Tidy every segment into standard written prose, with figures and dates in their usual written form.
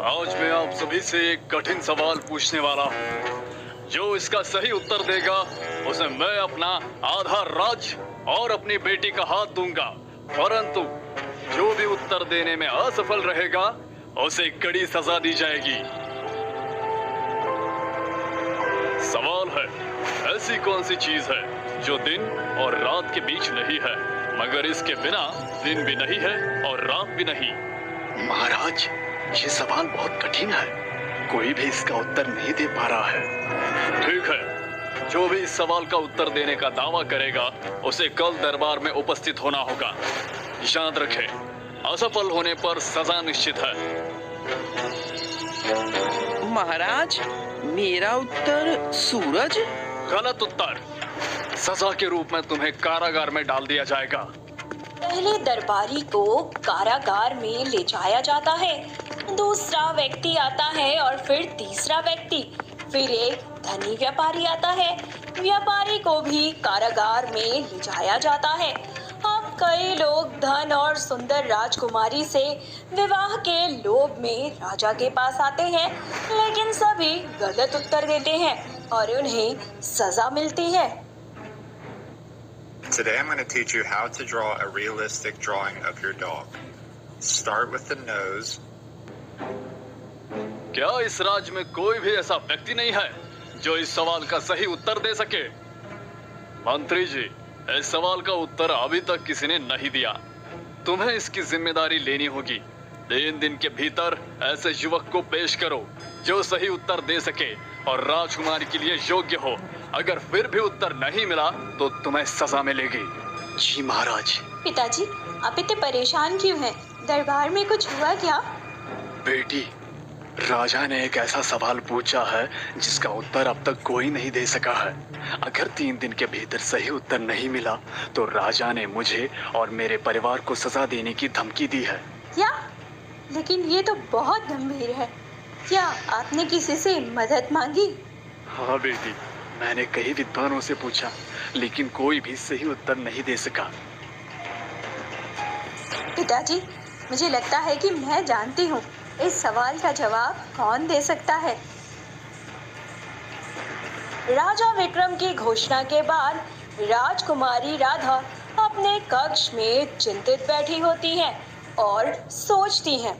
आज मैं आप सभी से एक कठिन सवाल पूछने वाला हूँ। जो इसका सही उत्तर देगा उसे मैं अपना आधा राज्य और अपनी बेटी का हाथ दूंगा, परंतु जो भी उत्तर देने में असफल रहेगा उसे कड़ी सजा दी जाएगी। सवाल है, ऐसी कौन सी चीज है जो दिन और रात के बीच नहीं है, मगर इसके बिना दिन भी नहीं है और रात भी नहीं? महाराज, ये सवाल बहुत कठिन है, कोई भी इसका उत्तर नहीं दे पा रहा है। ठीक है, जो भी इस सवाल का उत्तर देने का दावा करेगा उसे कल दरबार में उपस्थित होना होगा। याद रखें, असफल होने पर सजा निश्चित है। महाराज, मेरा उत्तर सूरज। गलत उत्तर। सजा के रूप में तुम्हें कारागार में डाल दिया जाएगा। पहले दरबारी को कारागार में ले जाया जाता है, दूसरा व्यक्ति आता है और फिर तीसरा व्यक्ति, फिर एक धनी व्यापारी आता है। व्यापारी को भी कारागार में ले जाया जाता है। अब कई लोग धन और सुंदर राजकुमारी से विवाह के लोभ में राजा के पास आते हैं, लेकिन सभी गलत उत्तर देते हैं और उन्हें सजा मिलती है। Today I'm going to teach you how to draw a realistic drawing of your dog. Start with the nose. क्या इस राज्य में कोई भी ऐसा व्यक्ति नहीं है जो इस सवाल का सही उत्तर दे सके? मंत्री जी, इस सवाल का उत्तर अभी तक किसी ने नहीं दिया। तुम्हें इसकी जिम्मेदारी लेनी होगी। 3 दिन के भीतर ऐसे युवक को पेश करो जो सही उत्तर दे सके और राजकुमारी के लिए योग्य हो। अगर फिर भी उत्तर नहीं मिला तो तुम्हें सजा मिलेगी। जी महाराज। पिताजी, आप इतने परेशान क्यों हैं? दरबार में कुछ हुआ क्या? बेटी, राजा ने एक ऐसा सवाल पूछा है जिसका उत्तर अब तक कोई नहीं दे सका है। अगर 3 दिन के भीतर सही उत्तर नहीं मिला तो राजा ने मुझे और मेरे परिवार को सजा देने की धमकी दी है। क्या? लेकिन ये तो बहुत गंभीर है। क्या आपने किसी से मदद मांगी? हाँ बेटी, मैंने कई विद्वानों से पूछा, लेकिन कोई भी सही उत्तर नहीं दे सका। पिताजी, मुझे लगता है कि मैं जानती हूँ इस सवाल का जवाब कौन दे सकता है। राजा विक्रम की घोषणा के बाद राजकुमारी राधा अपने कक्ष में चिंतित बैठी होती है और सोचती है,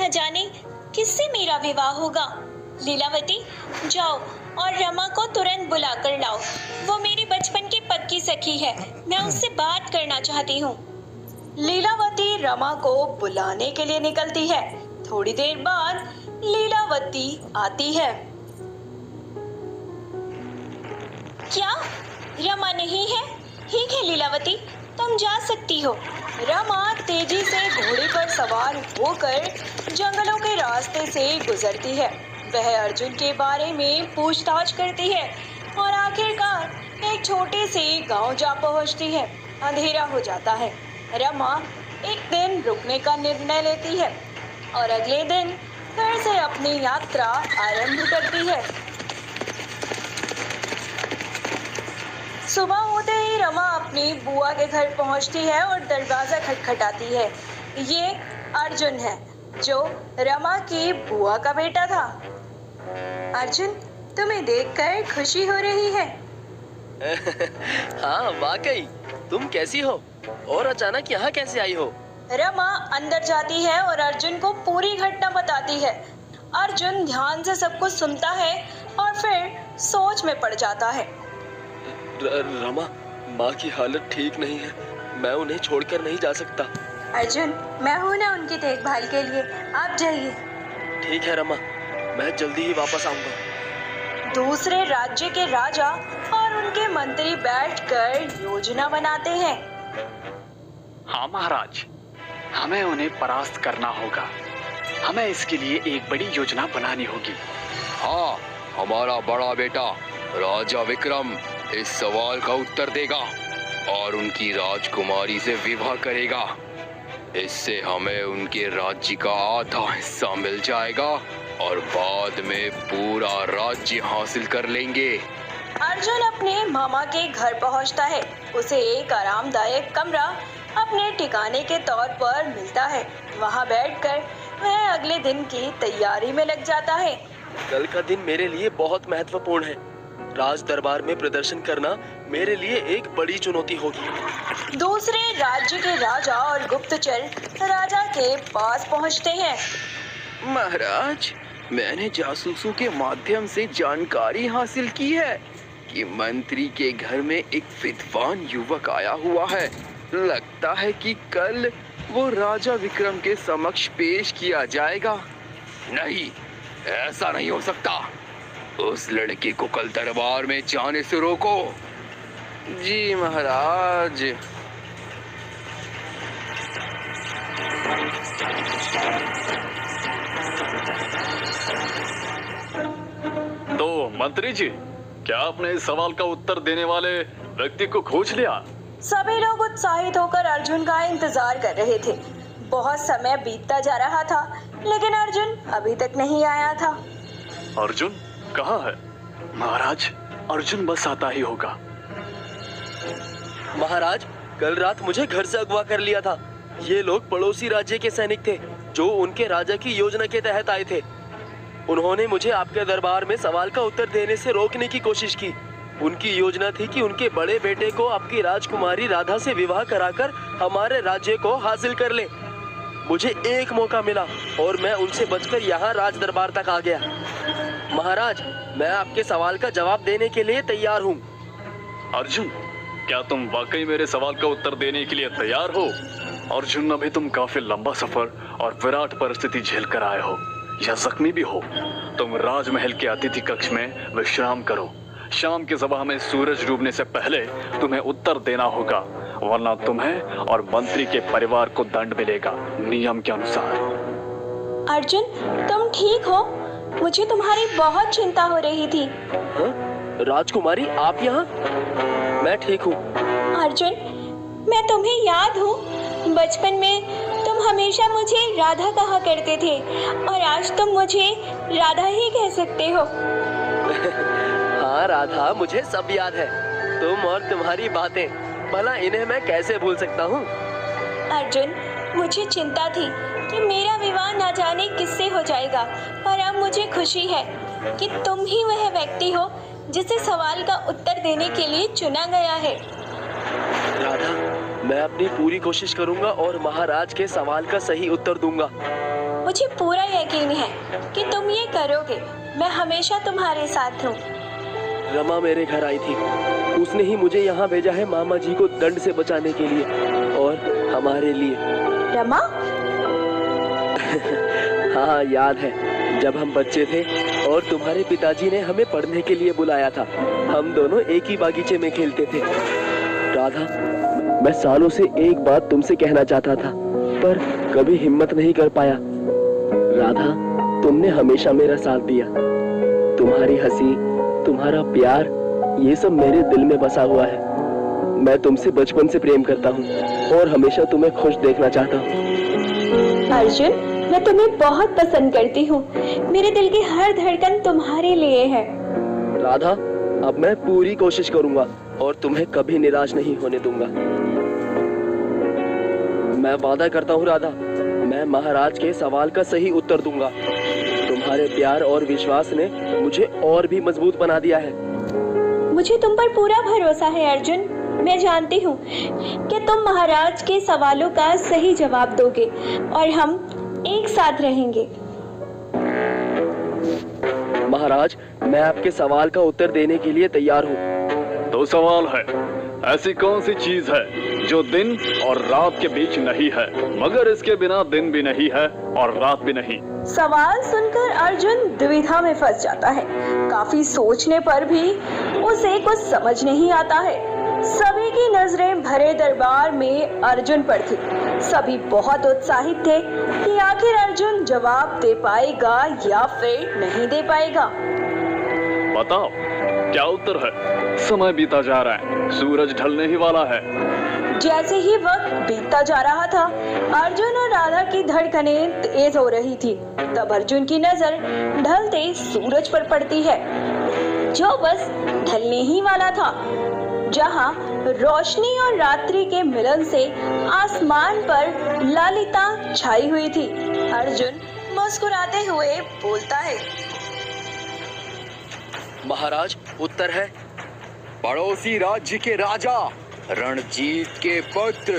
न जाने किससे मेरा विवाह होगा। लीलावती, जाओ और रमा को तुरंत बुला कर लाओ। वो मेरी बचपन की पक्की सखी है, मैं उससे बात करना चाहती हूँ। लीलावती रमा को बुलाने के लिए निकलती है। थोड़ी देर बाद लीलावती आती है। क्या रमा नहीं है? ठीक है लीलावती, तुम जा सकती हो। रमा तेजी से घोड़े पर सवार होकर जंगलों के रास्ते से गुजरती है। वह अर्जुन के बारे में पूछताछ करती है और आखिरकार एक छोटे से गांव जा पहुंचती है। अंधेरा हो जाता है। रमा एक दिन रुकने का निर्णय लेती है और अगले दिन फिर से अपनी यात्रा आरंभ करती है। सुबह होते ही रमा अपनी बुआ के घर पहुंचती है और दरवाजा खटखटाती है। ये अर्जुन है, जो रमा की बुआ का बेटा था। अर्जुन, तुम्हें देखकर खुशी हो रही है। हाँ वाकई, तुम कैसी हो और अचानक यहाँ कैसे आई हो? रमा अंदर जाती है और अर्जुन को पूरी घटना बताती है। अर्जुन ध्यान से सब कुछ सुनता है और फिर सोच में पड़ जाता है। रमा, माँ की हालत ठीक नहीं है, मैं उन्हें छोड़कर नहीं जा सकता। अर्जुन, मैं हूँ ना उनकी देखभाल के लिए, आप जाइए। ठीक है रमा, मैं जल्दी ही वापस आऊंगा। दूसरे राज्य के राजा और उनके मंत्री बैठकर योजना बनाते हैं। हाँ महाराज, हमें उन्हें परास्त करना होगा। हमें इसके लिए एक बड़ी योजना बनानी होगी। हाँ, हमारा बड़ा बेटा राजा विक्रम इस सवाल का उत्तर देगा और उनकी राजकुमारी से विवाह करेगा। इससे हमें उनके राज्य का आधा हिस्सा मिल जाएगा और बाद में पूरा राज्य हासिल कर लेंगे। अर्जुन अपने मामा के घर पहुंचता है। उसे एक आरामदायक कमरा अपने ठिकाने के तौर पर मिलता है। वहां बैठकर वह अगले दिन की तैयारी में लग जाता है। कल का दिन मेरे लिए बहुत महत्वपूर्ण है। राज दरबार में प्रदर्शन करना मेरे लिए एक बड़ी चुनौती होगी। दूसरे राज्य के राजा और गुप्तचर राजा के पास पहुंचते हैं। महाराज, मैंने जासूसों के माध्यम से जानकारी हासिल की है कि मंत्री के घर में एक विद्वान युवक आया हुआ है। लगता है कि कल वो राजा विक्रम के समक्ष पेश किया जाएगा। नहीं, ऐसा नहीं हो सकता। उस लड़के को कल दरबार में जाने से रोको। जी महाराज। तो मंत्री जी, क्या आपने इस सवाल का उत्तर देने वाले व्यक्ति को खोज लिया? सभी लोग उत्साहित होकर अर्जुन का इंतजार कर रहे थे। बहुत समय बीतता जा रहा था, लेकिन अर्जुन अभी तक नहीं आया था। अर्जुन कहाँ है? महाराज, अर्जुन बस आता ही होगा। महाराज, कल रात मुझे घर से अगवा कर लिया था। ये लोग पड़ोसी राज्य के सैनिक थे जो उनके राजा की योजना के तहत आए थे। उन्होंने मुझे आपके दरबार में सवाल का उत्तर देने से रोकने की कोशिश की। उनकी योजना थी कि उनके बड़े बेटे को आपकी राजकुमारी राधा से विवाह कराकर हमारे राज्य को हासिल कर ले। मुझे एक मौका मिला और मैं उनसे बचकर यहाँ राज दरबार तक आ गया। महाराज, मैं आपके सवाल का जवाब देने के लिए तैयार हूँ। अर्जुन, क्या तुम वाकई मेरे सवाल का उत्तर देने के लिए तैयार हो? अर्जुन, अभी तुम काफी लंबा सफर और विराट परिस्थिति झेल कर आए हो या जख्मी भी हो। तुम राजमहल के अतिथि कक्ष में विश्राम करो। शाम की सभा में सूरज डूबने से पहले तुम्हें उत्तर देना होगा, वरना तुम्हें और मंत्री के परिवार को दंड मिलेगा नियम के अनुसार। अर्जुन, तुम ठीक हो? मुझे तुम्हारी बहुत चिंता हो रही थी। हाँ? राजकुमारी, आप यहाँ? मैं ठीक हूँ। अर्जुन, मैं तुम्हें याद हूँ। बचपन में तुम हमेशा मुझे राधा कहा करते थे और आज तुम मुझे राधा ही कह सकते हो। हाँ राधा, मुझे सब याद है। तुम और तुम्हारी बातें, भला इन्हें मैं कैसे भूल सकता हूँ। अर्जुन, मुझे चिंता थी कि मेरा विवाह ना जाने किससे हो जाएगा, पर अब मुझे खुशी है कि तुम ही वह व्यक्ति हो जिसे सवाल का उत्तर देने के लिए चुना गया है। राधा, मैं अपनी पूरी कोशिश करूंगा और महाराज के सवाल का सही उत्तर दूंगा। मुझे पूरा यकीन है कि तुम ये करोगे। मैं हमेशा तुम्हारे साथ हूँ। रमा मेरे घर आई थी। उसने ही मुझे यहाँ भेजा है मामा जी को दंड से बचाने के लिए और हमारे लिए। रमा? हाँ, याद है जब हम बच्चे थे और तुम्हारे पिताजी ने हमें पढ़ने के लिए बुलाया था। हम दोनों एक ही बागीचे में खेलते थे। राधा, मैं सालों से एक बात तुमसे कहना चाहता था पर कभी हिम्मत नहीं कर पाया। राधा, तुमने हमेशा मेरा साथ दिया। तुम्हारी हंसी, तुम्हारा प्यार, ये सब मेरे दिल में बसा हुआ है। मैं तुमसे बचपन से प्रेम करता हूँ और हमेशा तुम्हें खुश देखना चाहता हूँ। अर्जुन, मैं तुम्हें बहुत पसंद करती हूँ। मेरे दिल की हर धड़कन तुम्हारे लिए है। राधा, अब मैं पूरी कोशिश करूंगा और तुम्हें कभी निराश नहीं होने दूंगा। मैं वादा करता हूँ राधा, मैं महाराज के सवाल का सही उत्तर दूंगा। तुम्हारे प्यार और विश्वास ने मुझे और भी मजबूत बना दिया है। मुझे तुम पर पूरा भरोसा है अर्जुन। मैं जानती हूँ कि तुम महाराज के सवालों का सही जवाब दोगे और हम एक साथ रहेंगे। महाराज, मैं आपके सवाल का उत्तर देने के लिए तैयार हूँ। तो सवाल है, ऐसी कौन सी चीज है जो दिन और रात के बीच नहीं है, मगर इसके बिना दिन भी नहीं है और रात भी नहीं? सवाल सुनकर अर्जुन दुविधा में फंस जाता है। काफी सोचने पर भी उसे कुछ समझ नहीं आता है। सभी की नजरें भरे दरबार में अर्जुन पर थी। सभी बहुत उत्साहित थे कि आखिर अर्जुन जवाब दे पाएगा या फिर नहीं दे पाएगा। बताओ, क्या उत्तर है? समय बीता जा रहा है, सूरज ढलने ही वाला है। जैसे ही वक्त बीतता जा रहा था, अर्जुन और राधा की धड़कनें तेज हो रही थी। तब अर्जुन की नजर ढलते सूरज पर पड़ती है, जो बस ढलने ही वाला था। जहां रोशनी और रात्रि के मिलन से आसमान पर लालिता छाई हुई थी। अर्जुन मुस्कुराते हुए बोलता है। महाराज, उत्तर है पड़ोसी राज्य के राजा रणजीत के पुत्र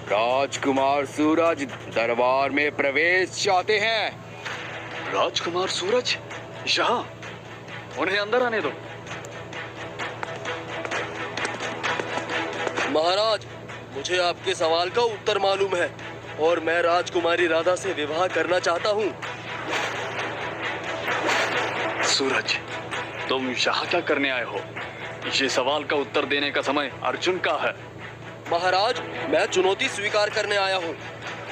राजकुमार सूरज दरबार में प्रवेश चाहते हैं। राजकुमार सूरज यहाँ, उन्हें अंदर आने दो। महाराज, मुझे आपके सवाल का उत्तर मालूम है और मैं राजकुमारी राधा से विवाह करना चाहता हूँ। सूरज, तुम यहाँ क्या करने आए हो? ये सवाल का उत्तर देने का समय अर्जुन का है। महाराज, मैं चुनौती स्वीकार करने आया हूँ।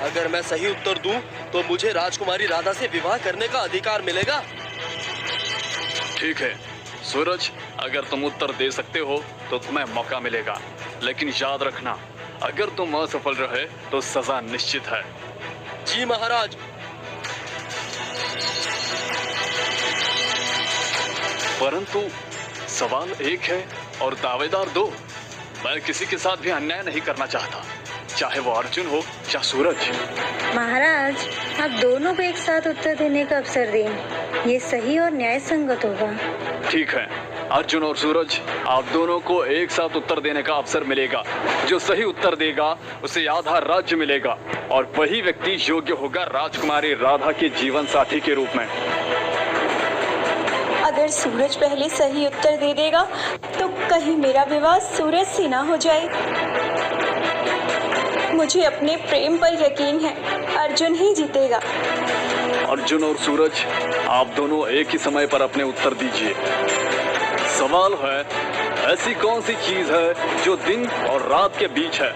अगर मैं सही उत्तर दूं तो मुझे राजकुमारी राधा से विवाह करने का अधिकार मिलेगा। ठीक है सूरज, अगर तुम उत्तर दे सकते हो तो तुम्हें मौका मिलेगा, लेकिन याद रखना, अगर तुम असफल रहे तो सजा निश्चित है। जी महाराज। परंतु सवाल एक है और दावेदार दो। मैं किसी के साथ भी अन्याय नहीं करना चाहता, चाहे वो अर्जुन हो या सूरज। महाराज, आप दोनों को एक साथ उत्तर देने का अवसर दें, ये सही और न्याय संगत होगा। ठीक है अर्जुन और सूरज, आप दोनों को एक साथ उत्तर देने का अवसर मिलेगा। जो सही उत्तर देगा उसे आधा राज्य मिलेगा और वही व्यक्ति योग्य होगा राजकुमारी राधा के जीवन साथी के रूप में। अगर सूरज पहले सही उत्तर दे देगा तो कहीं मेरा विवाह सूरज से ना हो जाए। मुझे अपने प्रेम पर यकीन है, अर्जुन ही जीतेगा। अर्जुन और सूरज, आप दोनों एक ही समय पर अपने उत्तर दीजिए। सवाल है, ऐसी कौन सी चीज है जो दिन और रात के बीच है,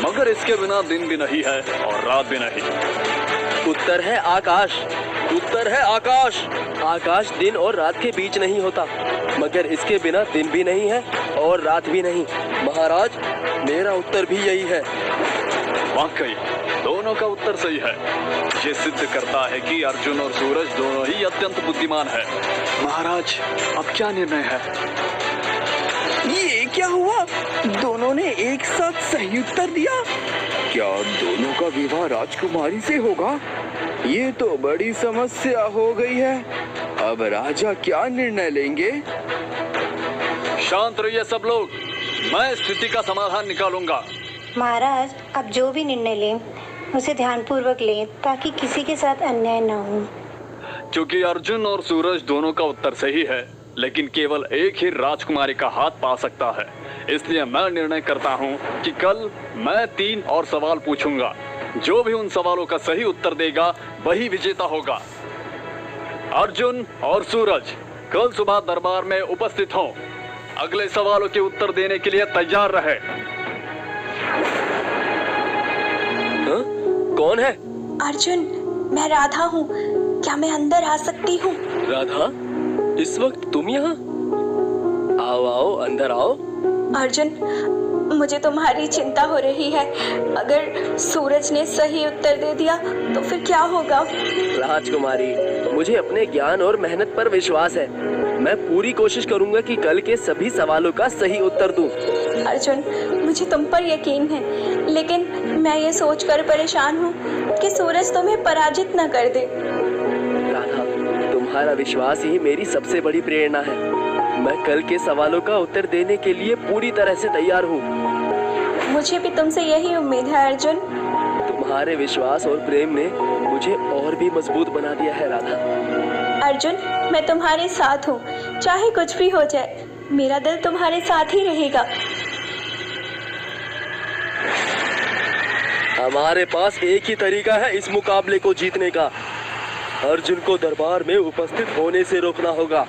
मगर इसके बिना दिन भी नहीं है और रात भी नहीं? उत्तर है आकाश। उत्तर है आकाश। आकाश दिन और रात के बीच नहीं होता, मगर इसके बिना दिन भी नहीं है और रात भी नहीं। महाराज, मेरा उत्तर भी यही है। वाकई दोनों का उत्तर सही है। ये सिद्ध करता है कि अर्जुन और सूरज दोनों ही अत्यंत बुद्धिमान है। महाराज, अब क्या निर्णय है? ये क्या हुआ? दोनों ने एक साथ सही उत्तर दिया। क्या दोनों का विवाह राजकुमारी से होगा? ये तो बड़ी समस्या हो गई है। अब राजा क्या निर्णय लेंगे? शांत रहिए सब लोग, मैं स्थिति का समाधान निकालूंगा। महाराज, अब जो भी निर्णय लें उसे ध्यानपूर्वक लें ताकि किसी के साथ अन्याय न हो। क्योंकि अर्जुन और सूरज दोनों का उत्तर सही है, लेकिन केवल एक ही राजकुमारी का हाथ पा सकता है, इसलिए मैं निर्णय करता हूँ कि कल मैं 3 और सवाल पूछूंगा। जो भी उन सवालों का सही उत्तर देगा वही विजेता होगा। अर्जुन और सूरज कल सुबह दरबार में उपस्थित हों। अगले सवालों के उत्तर देने के लिए तैयार रहे। कौन है? अर्जुन, मैं राधा हूँ, क्या मैं अंदर आ सकती हूँ? राधा, इस वक्त तुम यहाँ? आओ आओ, अंदर आओ। अर्जुन, मुझे तुम्हारी चिंता हो रही है। अगर सूरज ने सही उत्तर दे दिया तो फिर क्या होगा? राजकुमारी, मुझे अपने ज्ञान और मेहनत पर विश्वास है। मैं पूरी कोशिश करूंगा कि कल के सभी सवालों का सही उत्तर दूं। अर्जुन, मुझे तुम पर यकीन है, लेकिन मैं ये सोचकर परेशान हूँ कि सूरज तुम्हें पराजित न कर दे। राधा, तुम्हारा विश्वास ही मेरी सबसे बड़ी प्रेरणा है। मैं कल के सवालों का उत्तर देने के लिए पूरी तरह से तैयार हूँ। मुझे भी तुमसे यही उम्मीद है अर्जुन। तुम्हारे विश्वास और प्रेम ने मुझे और भी मजबूत बना दिया है राधा। अर्जुन, मैं तुम्हारे साथ हूँ, चाहे कुछ भी हो जाए, मेरा दिल तुम्हारे साथ ही रहेगा। हमारे पास एक ही तरीका है इस मुकाबले को जीतने का। अर्जुन को दरबार में उपस्थित होने से रोकना होगा।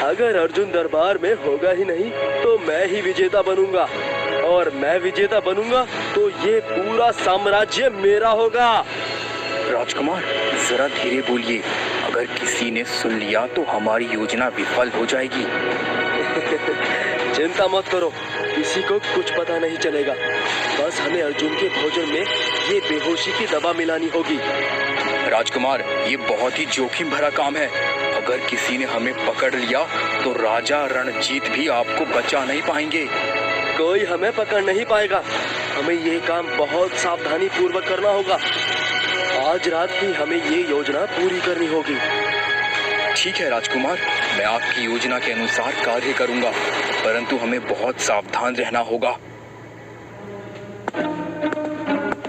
अगर अर्जुन दरबार में होगा ही नहीं तो मैं ही विजेता बनूंगा, और मैं विजेता बनूंगा तो ये पूरा साम्राज्य मेरा होगा। राजकुमार, जरा धीरे बोलिए। अगर किसी ने सुन लिया तो हमारी योजना विफल हो जाएगी। चिंता मत करो, किसी को कुछ पता नहीं चलेगा। बस हमें अर्जुन के भोजन में ये बेहोशी की दवा मिलानी होगी। राजकुमार, ये बहुत ही जोखिम भरा काम है। अगर किसी ने हमें पकड़ लिया तो राजा रणजीत भी आपको बचा नहीं पाएंगे। कोई हमें पकड़ नहीं पाएगा। हमें ये काम बहुत सावधानी पूर्वक करना होगा। आज रात ही हमें ये योजना पूरी करनी होगी। ठीक है राजकुमार, मैं आपकी योजना के अनुसार कार्य करूंगा, परंतु हमें बहुत सावधान रहना होगा।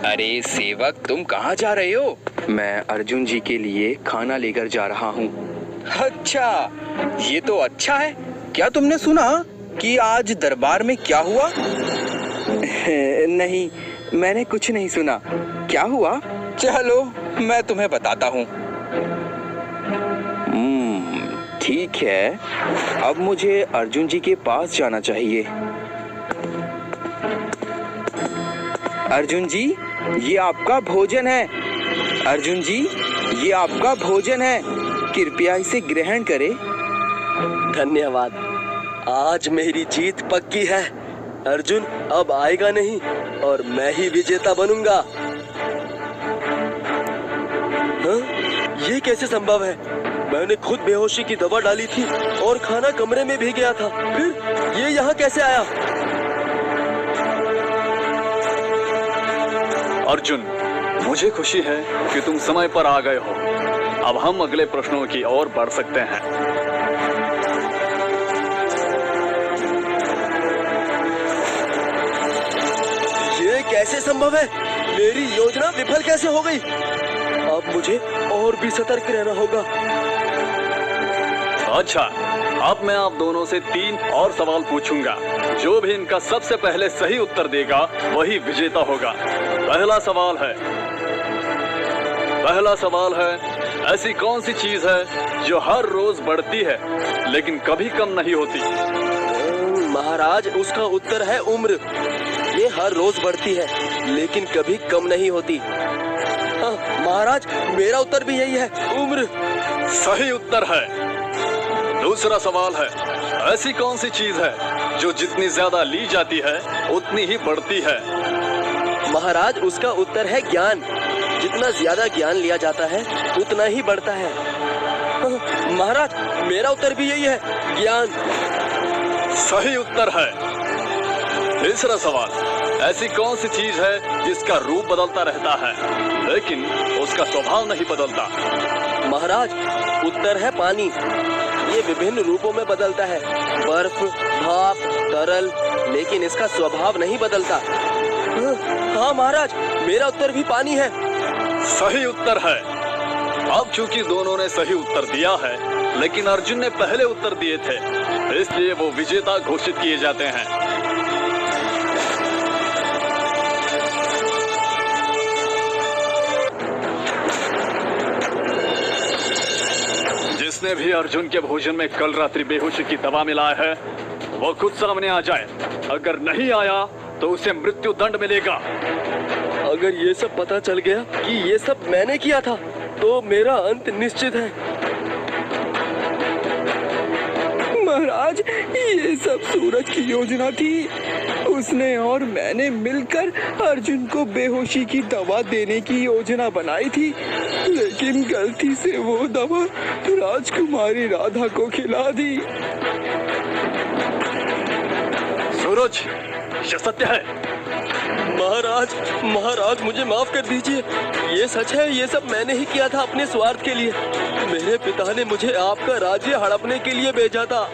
अरे सेवक, तुम कहाँ जा रहे हो? मैं अर्जुन जी के लिए खाना लेकर जा रहा हूँ। अच्छा, ये तो अच्छा है। क्या तुमने सुना कि आज दरबार में क्या हुआ? नहीं, मैंने कुछ नहीं सुना। क्या हुआ? चलो मैं तुम्हें बताता हूँ। ठीक है, अब मुझे अर्जुन जी के पास जाना चाहिए। अर्जुन जी, ये आपका भोजन है। अर्जुन जी, ये आपका भोजन है, कृपया इसे ग्रहण करें। धन्यवाद, आज मेरी जीत पक्की है। अर्जुन अब आएगा नहीं और मैं ही विजेता बनूंगा। हाँ? ये कैसे संभव है? मैंने खुद बेहोशी की दवा डाली थी और खाना कमरे में भी गया था, फिर ये यहाँ कैसे आया? अर्जुन, मुझे खुशी है कि तुम समय पर आ गए हो। अब हम अगले प्रश्नों की ओर बढ़ सकते हैं। ये कैसे संभव है? मेरी योजना विफल कैसे हो गई? अब मुझे और भी सतर्क रहना होगा। अच्छा, अब मैं आप दोनों से 3 और सवाल पूछूंगा। जो भी इनका सबसे पहले सही उत्तर देगा वही विजेता होगा। पहला सवाल है, ऐसी कौन सी चीज है जो हर रोज बढ़ती है लेकिन कभी कम नहीं होती? महाराज, उसका उत्तर है उम्र। ये हर रोज बढ़ती है लेकिन कभी कम नहीं होती। महाराज, मेरा उत्तर भी यही है, उम्र। सही उत्तर है। दूसरा सवाल है, ऐसी कौन सी चीज है जो जितनी ज्यादा ली जाती है उतनी ही बढ़ती है? महाराज, उसका उत्तर है ज्ञान। जितना ज्यादा ज्ञान लिया जाता है उतना ही बढ़ता है। महाराज, मेरा उत्तर भी यही है, ज्ञान। सही उत्तर है। तीसरा सवाल, ऐसी कौन सी चीज है जिसका रूप बदलता रहता है लेकिन उसका स्वभाव नहीं बदलता? महाराज, उत्तर है पानी। ये विभिन्न रूपों में बदलता है, बर्फ, भाप, तरल, लेकिन इसका स्वभाव नहीं बदलता। हाँ महाराज, मेरा उत्तर भी पानी है। सही उत्तर है। अब चूंकि दोनों ने सही उत्तर दिया है लेकिन अर्जुन ने पहले उत्तर दिए थे, इसलिए वो विजेता घोषित किए जाते हैं। जिसने भी अर्जुन के भोजन में कल रात्रि बेहोशी की दवा मिलाया है वो खुद सामने आ जाए। अगर नहीं आया तो उसे मृत्यु दंड मिलेगा। अगर ये सब पता चल गया कि ये सब मैंने किया था तो मेरा अंत निश्चित है। महाराज, ये सब सूरज की योजना थी। उसने और मैंने मिलकर अर्जुन को बेहोशी की दवा देने की योजना बनाई थी, लेकिन गलती से वो दवा राजकुमारी राधा को खिला दी। सूरज, ये सत्य है। महाराज, मुझे माफ कर दीजिए। ये सच है, ये सब मैंने ही किया था अपने स्वार्थ के लिए। मेरे पिता ने मुझे आपका राज्य हड़पने के लिए भेजा था।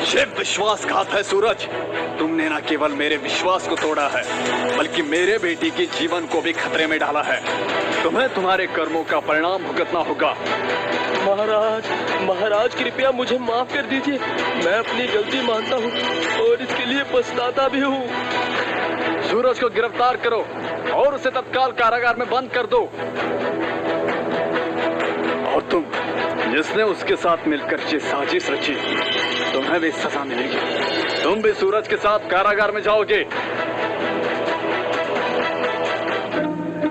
ये विश्वासघात है सूरज। तुमने न केवल मेरे विश्वास को तोड़ा है बल्कि मेरे बेटी के जीवन को भी खतरे में डाला है। तुम्हें तुम्हारे कर्मों का परिणाम भुगतना होगा। महाराज, कृपया मुझे माफ कर दीजिए। मैं अपनी गलती मानता हूँ और इसके लिए पछताता भी हूँ। सूरज को गिरफ्तार करो और उसे तत्काल कारागार में बंद कर दो। और तुम, जिसने उसके साथ मिलकर ये साजिश रची, तुम्हें भी सजा मिलेगी। तुम भी सूरज के साथ कारागार में जाओगे।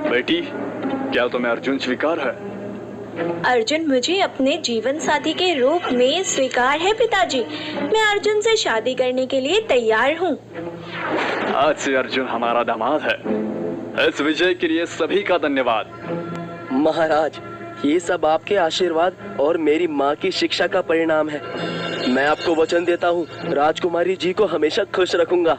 बेटी, क्या तुम्हें अर्जुन स्वीकार है? अर्जुन मुझे अपने जीवन साथी के रूप में स्वीकार है पिताजी। मैं अर्जुन से शादी करने के लिए तैयार हूँ। आज से अर्जुन हमारा दामाद है। इस विजय के लिए सभी का धन्यवाद। महाराज, ये सब आपके आशीर्वाद और मेरी माँ की शिक्षा का परिणाम है। मैं आपको वचन देता हूँ, राजकुमारी जी को हमेशा खुश रखूंगा।